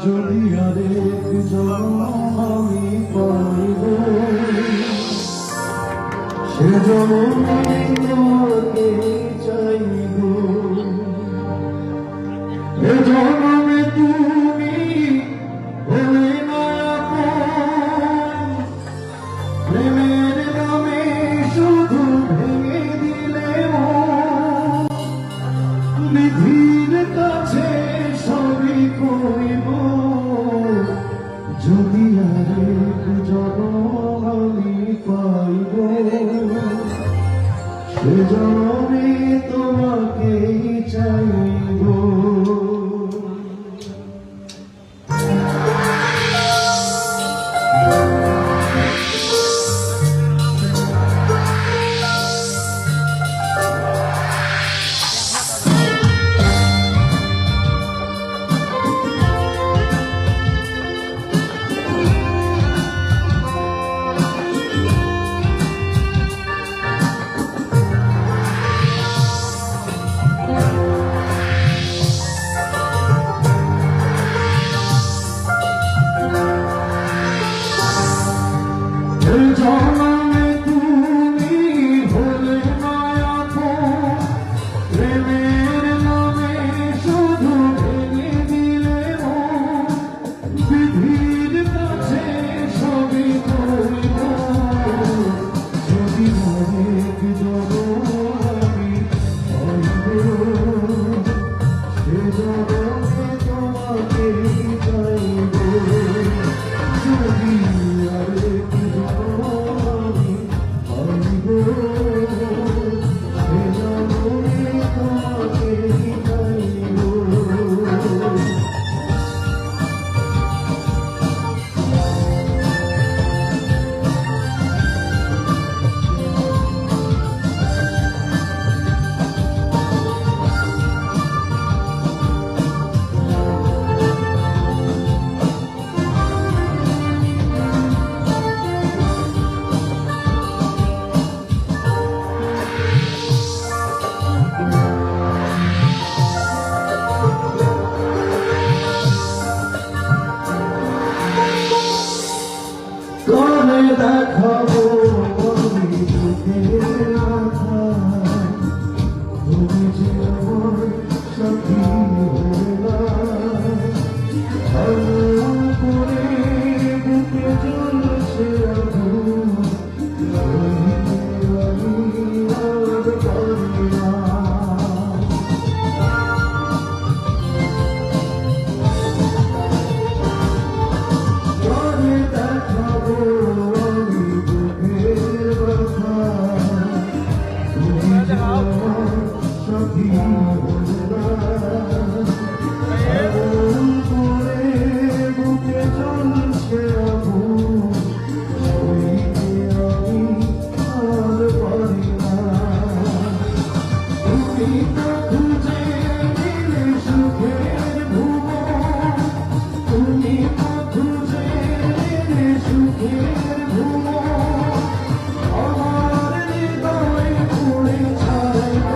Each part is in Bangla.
যদি আরেক জন্ম আমি পাইব, সে জন্মে তোমাকে চাইব। এ জন্মে তুমি হলে না আপন, প্রেমের নামে শুধু ভেঙে দিলে মন। বিধির কাছে সবই কইব, যদি আরেক জন্ম আমি পাইব, সে জন্মে তোমাকেই চাইব। জন্মে তুমি হলে না আপন, প্রেমের নামে শুধু ভেঙে দিলে মন। বিধির কাছে সবই কইব, যদি আরেক জন্ম আমি পাইব, সে জন্মে তোমাকেই চাইব। যদি আরেক জন্ম আমি পাইব, সে জন্মে তোমাকেই চাইব। করে দেখাবো আমি বুকের আঘাত, তুমি যে আমার সাথী হলা। আগুন করে বুকে জ্বলছে আগুন, সইতে আমি আর পারি না। করে দেখাবো আমি বুকের ব্যথা, তুমি যে আমার সাথী হলা। আগুন করে বুকে জ্বলছে আগুন, সইতে আমি আর পারি না। তুমি তো খুঁজে দিলে সুখের ভুবন, তুমি তো খুঁজে দিলে সুখের ভুবন। আমার হৃদয় পুড়ে ছাড়াইব।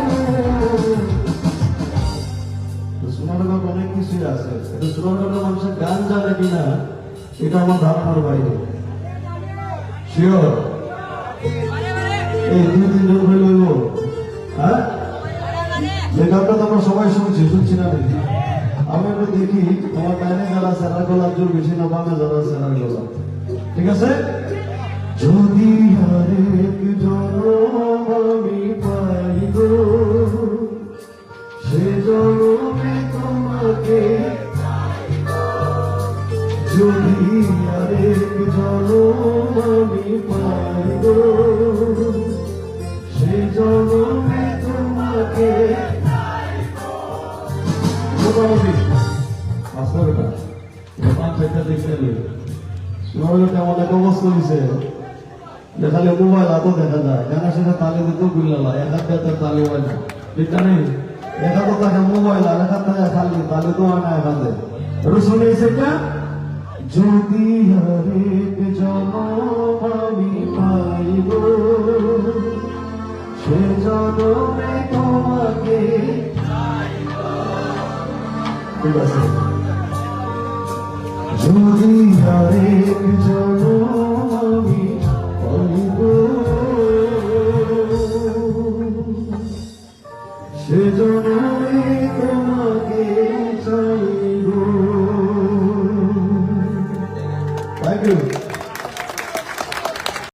সোনারগাঁও অনেক কিছুই আছে, এটা সোনারগাঁও মানুষের গান জানে কিনা এটা আমার ধারণার বাইরে। শিওর এই 2-3 জন হইল, হ্যাঁ যে গানটা তো আমরা সবাই শুনছি না নাকি? আমি একটু দেখি আমার ডাইনে যারা সেরার গলা জোর বেশি না বামে যারা সেরার গলা, ঠিক আছে? যদি আরেক জন্ম আমি পাইব, সে জন্মে তোমাকে, যদি আরেক জন্ম আমি পাইব, সে জন্মে তোমাকে। মোটামুটি আসলে পাঁচ-ছয়টা দেখলে কেমন এক অবস্থা হয়েছে, খালি মোবাইল হাতও দেখা যায়, গানা সেটা তালে দিতেও গুল্লালা, এক হাত দিয়ে তালে হয় না, ঠিক না নেই? এক হাতে থাকে মোবাইল আর এক হাত থাকে খালি, তালে তো হয় না এক হাতে। একটু শুনে সেটা, যদি আরেক জন্ম আমি পাইব, সে জন্মে তোমাকে। ঠিক আছে। যদি আরেক জনম আমি পাইব, সে জনম